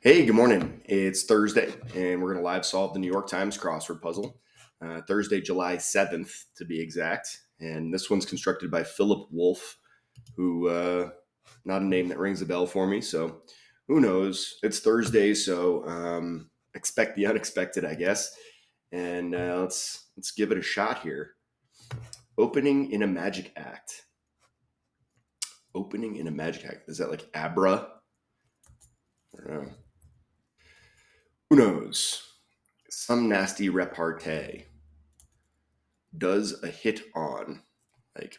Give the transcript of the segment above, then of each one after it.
Hey, good morning. It's Thursday, and we're going to live solve the New York Times crossword puzzle. Thursday, July 7th, to be exact. And this one's constructed by Philip Wolf, who, not a name that rings a bell for me. So who knows? It's Thursday, so expect the unexpected, I guess. And let's give it a shot here. Opening in a magic act. Opening in a magic act. Is that like Abra? I don't know. Who knows? Some nasty repartee. Does a hit on, like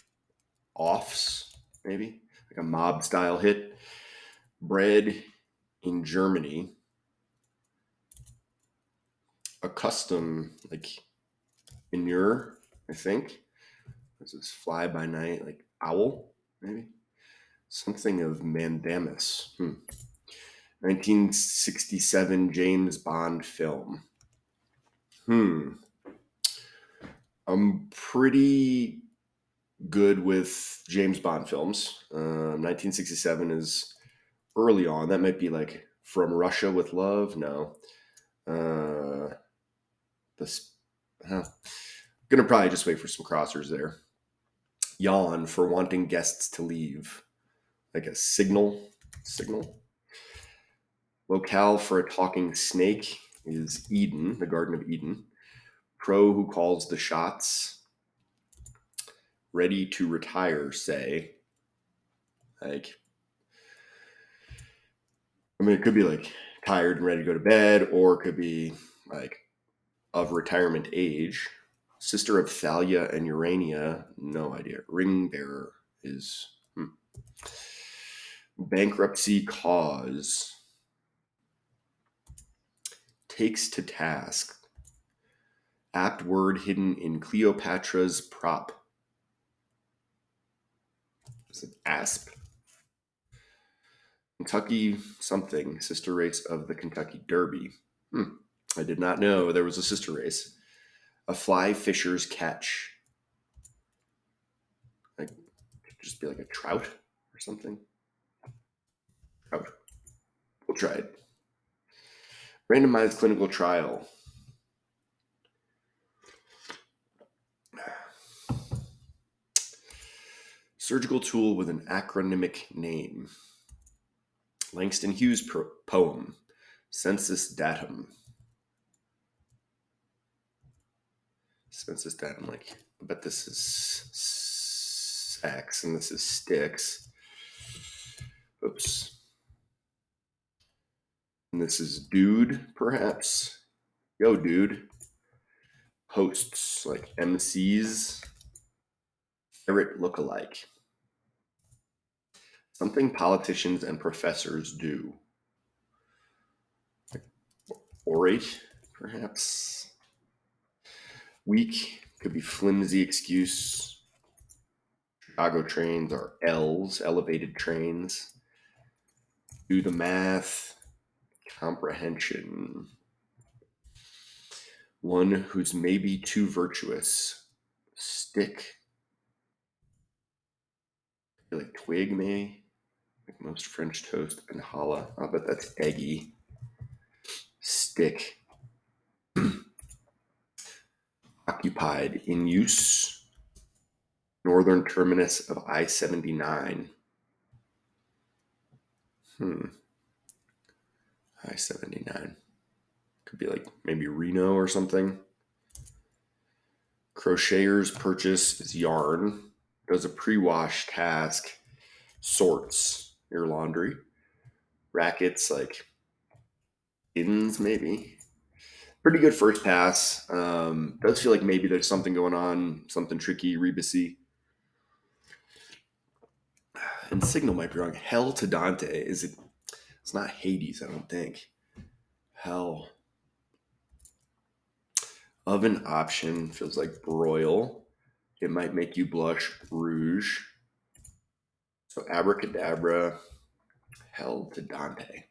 offs, maybe like a mob style hit. Bred in Germany. A custom, like inure, I think. This is fly by night, like owl, maybe. Something of mandamus. 1967 James Bond film. Hmm. I'm pretty good with James Bond films. 1967 is early on. That might be like From Russia with Love. No. This. Huh. Gonna probably just wait for some crossers there. Yawn for wanting guests to leave. Like a signal. Signal. Locale for a talking snake is Eden, the Garden of Eden. Pro who calls the shots. Ready to retire, say. Like, I mean, it could be like tired and ready to go to bed, or it could be like of retirement age. Sister of Thalia and Urania, no idea. Ring bearer is bankruptcy cause. Takes to task. Apt word hidden in Cleopatra's prop. Is it asp? Kentucky something, sister race of the Kentucky Derby. I did not know there was a sister race. A fly fisher's catch. Like, just be like a trout or something. Trout. We'll try it. Randomized clinical trial. Surgical tool with an acronymic name. Langston Hughes poem. Census datum. Census datum, like, I bet this is sex and this is sticks. Oops. And this is dude, perhaps. Yo, dude. Hosts, like MCs. Ferret look-alike. Something politicians and professors do. Like, orate, perhaps. Weak could be flimsy excuse. Chicago trains are L's, elevated trains. Do the math. Comprehension. One who's maybe too virtuous. Stick. Like twig, maybe. Like most French toast and challah. I bet that's eggy. Stick. Occupied. In use. Northern terminus of I-79. I-79. Could be like maybe Reno or something. Crocheters purchase is yarn. Does a pre-wash task. Sorts your laundry. Rackets, like ins, maybe. Pretty good first pass. Does feel like maybe there's something going on, something tricky, rebusy. And signal might be wrong. Hell to Dante. Is it? It's not Hades, I don't think. Hell. Oven option feels like broil. It might make you blush. Rouge. So abracadabra. Hell to Dante.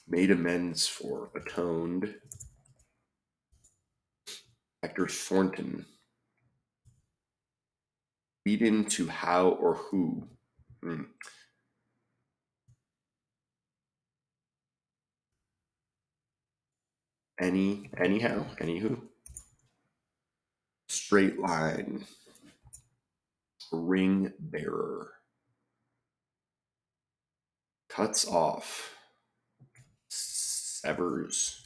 Made amends for. Atoned. Hector Thornton. Lead into how or who. Anywho. Straight line. Ring bearer. Cuts off. Severs.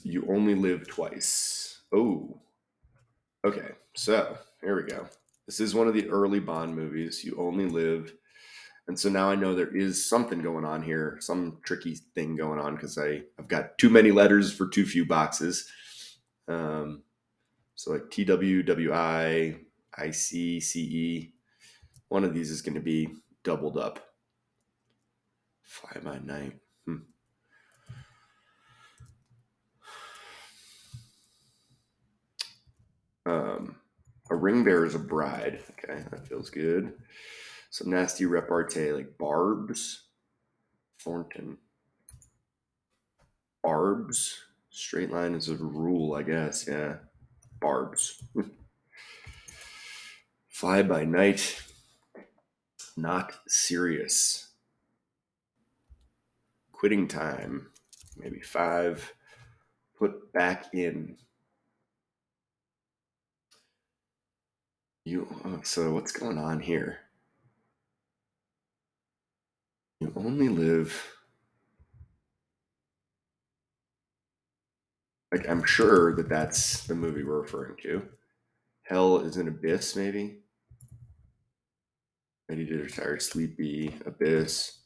You only live twice. Oh, okay. So here we go. This is one of the early Bond movies. You only live. And so now I know there is something going on here, some tricky thing going on because I've got too many letters for too few boxes. So like TWWI, IC, CE. One of these is going to be doubled up. Fly by night. A ring bearer is a bride. Okay, that feels good. Some nasty repartee like Barbs, Thornton. Barbs. Straight line is a rule, I guess. Yeah. Barbs. Fly by night. Not serious. Quitting time. Maybe 5. Put back in. So what's going on here? You only live. Like, I'm sure that that's the movie we're referring to. Hell is an abyss, maybe. Ready to retire, sleepy, abyss.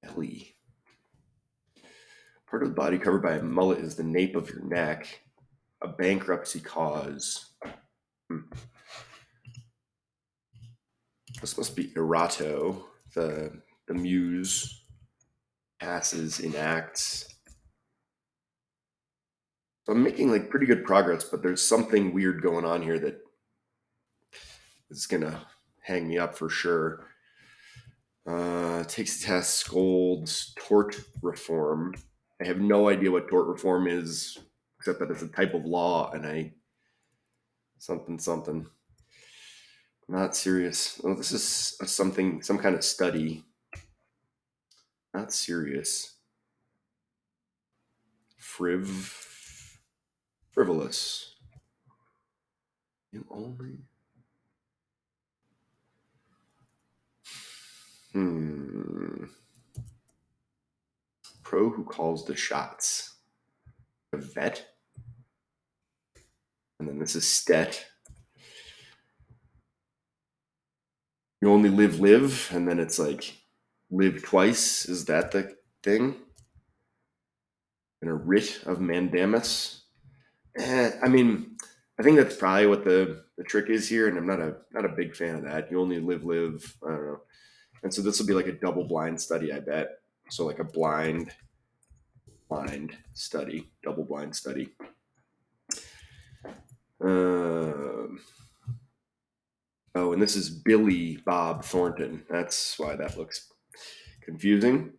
Belly. Part of the body covered by a mullet is the nape of your neck. A bankruptcy cause. This must be Erato, the muse passes, enacts. So I'm making like pretty good progress, but there's something weird going on here that is gonna hang me up for sure. Takes the test, scolds, tort reform. I have no idea what tort reform is, except that it's a type of law, and something. Not serious. Oh, this is some kind of study. Not serious. Frivolous. You only. Pro who calls the shots. A vet. And then this is stet. You only live, and then it's like live twice. Is that the thing? And a writ of mandamus. I mean, I think that's probably what the trick is here, and I'm not a big fan of that. You only live. I don't know. And so this will be like a double blind study, I bet. So like a blind study, double blind study. Oh, and this is Billy Bob Thornton. That's why that looks confusing.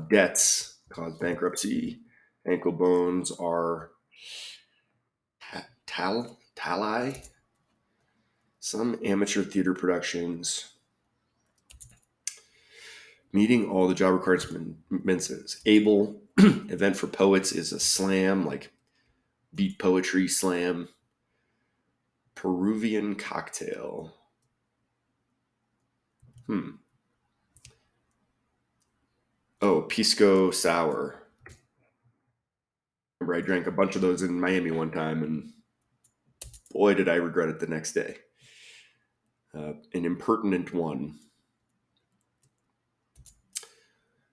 Debts cause bankruptcy. Ankle bones are tali. Some amateur theater productions. Meeting all the job requirements is able. Event for poets is a slam, like beat poetry slam. Peruvian cocktail. Oh, pisco sour. Remember, I drank a bunch of those in Miami one time, and boy, did I regret it the next day. An impertinent one.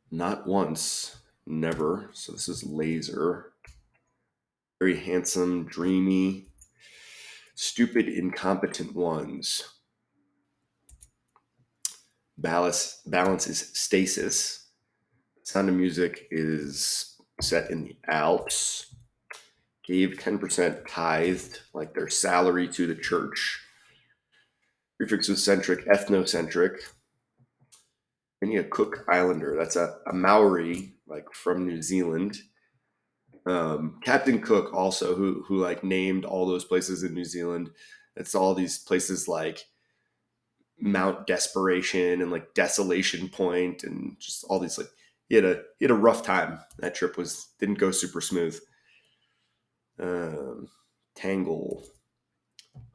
Not once, never. So this is laser. Very handsome, dreamy, stupid, incompetent ones. Balance is stasis. Sound of Music is set in the Alps. Gave 10% tithed, like their salary to the church. Prefix was centric, ethnocentric. And a Cook Islander. That's a Maori, like from New Zealand. Captain Cook also, who like named all those places in New Zealand. It's all these places like Mount Desperation and like Desolation Point and just all these like he had a rough time. That trip didn't go super smooth. Um, Tangle.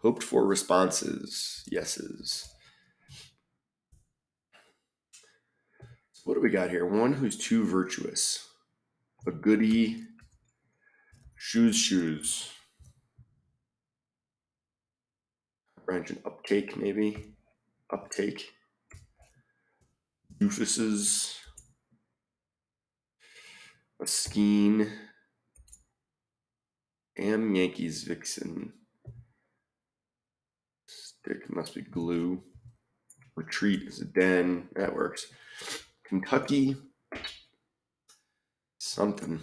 Hoped for responses. Yeses. What do we got here? One who's too virtuous. A goody. Shoes. Branch and uptake, maybe. Uptake. Doofuses. A Skeen. Am Yankees Vixen. Stick must be glue. Retreat is a den. That works. Kentucky. Something.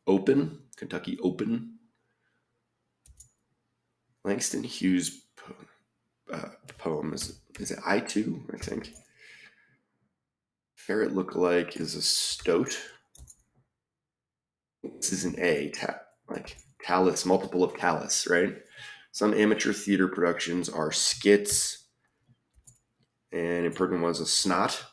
Open. Kentucky Open. Langston Hughes poem. Is it I too? I think. Ferret lookalike is a stoat. This is an A. Like Talus, multiple of Talus, right? Some amateur theater productions are skits, and Impertinent was a snot.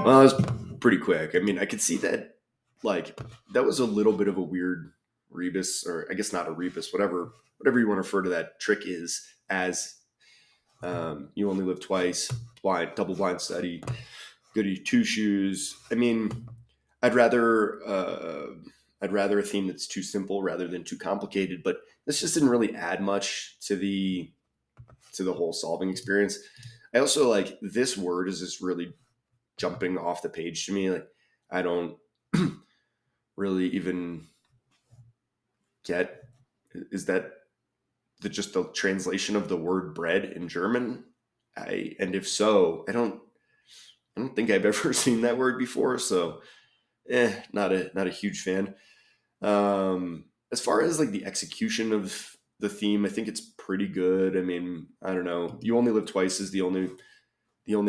Well, it was pretty quick. I mean, I could see that, like, that was a little bit of a weird rebus, or I guess not a rebus, whatever you want to refer to that trick is, as you only live twice, double blind study, goody two shoes. I mean, I'd rather a theme that's too simple rather than too complicated, but this just didn't really add much to the whole solving experience. I also like this word is just really jumping off the page to me. Like I don't really even get, is that just the translation of the word bread in German? And if so, I don't think I've ever seen that word before. So, not a huge fan. As far as like the execution of the theme, I think it's pretty good. I mean, I don't know. You only live twice is the only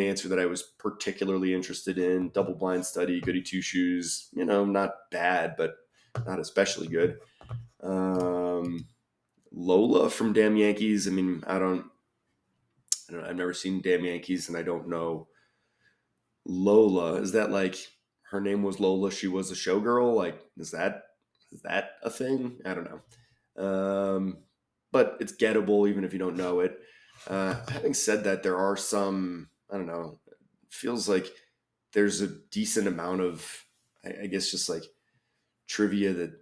answer that I was particularly interested in. Double blind study, goody two shoes. Not bad, but not especially good. Lola from Damn Yankees. I mean, I don't know. I've never seen Damn Yankees, and I don't know Lola. Is that like her name was Lola? She was a showgirl. Like, is that a thing? I don't know. But it's gettable even if you don't know it. Having said that, there are some, I don't know, it feels like there's a decent amount of, I guess, just like trivia that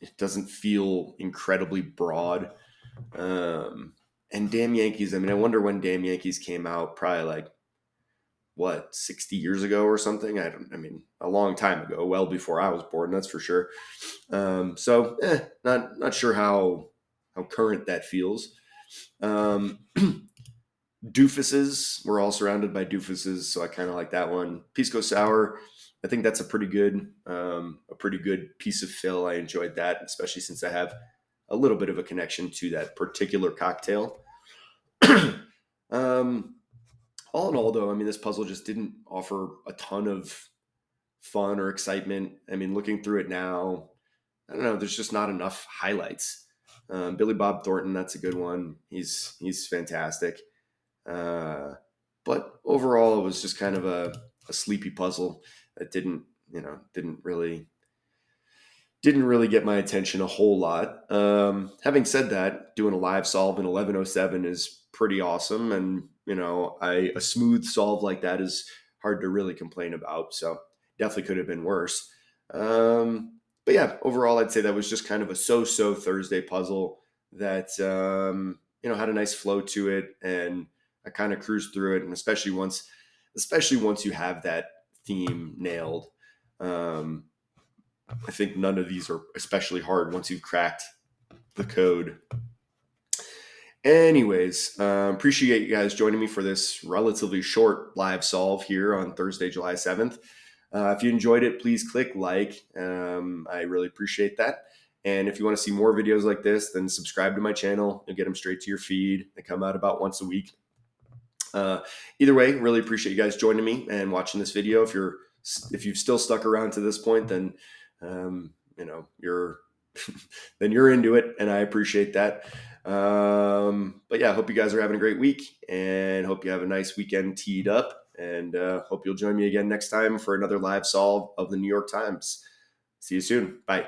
it doesn't feel incredibly broad. And Damn Yankees, I mean, I wonder when Damn Yankees came out, probably like, what, 60 years ago or something? I mean, a long time ago, well before I was born, that's for sure. So, not sure how current that feels. Doofuses, we're all surrounded by doofuses, so I kind of like that one. Pisco Sour, I think that's a pretty good piece of fill. I enjoyed that, especially since I have a little bit of a connection to that particular cocktail. All in all, though, I mean, this puzzle just didn't offer a ton of fun or excitement. I mean, looking through it now, I don't know. There's just not enough highlights. Billy Bob Thornton, that's a good one. He's fantastic. But overall, it was just kind of a sleepy puzzle that didn't really get my attention a whole lot. Having said that, doing a live solve in 11:07 is pretty awesome, and a smooth solve like that is hard to really complain about. So definitely could have been worse. But yeah, overall, I'd say that was just kind of a so-so Thursday puzzle that had a nice flow to it, and I kind of cruised through it, and especially once you have that theme nailed. I think none of these are especially hard once you've cracked the code. Anyways, appreciate you guys joining me for this relatively short live solve here on Thursday, July 7th. If you enjoyed it, please click like. I really appreciate that. And if you want to see more videos like this, then subscribe to my channel. You'll get them straight to your feed. They come out about once a week. Either way, really appreciate you guys joining me and watching this video. If you've still stuck around to this point, then you're then you're into it, and I appreciate that. But yeah, I hope you guys are having a great week, and hope you have a nice weekend teed up, and hope you'll join me again next time for another live solve of the New York Times. See you soon. Bye.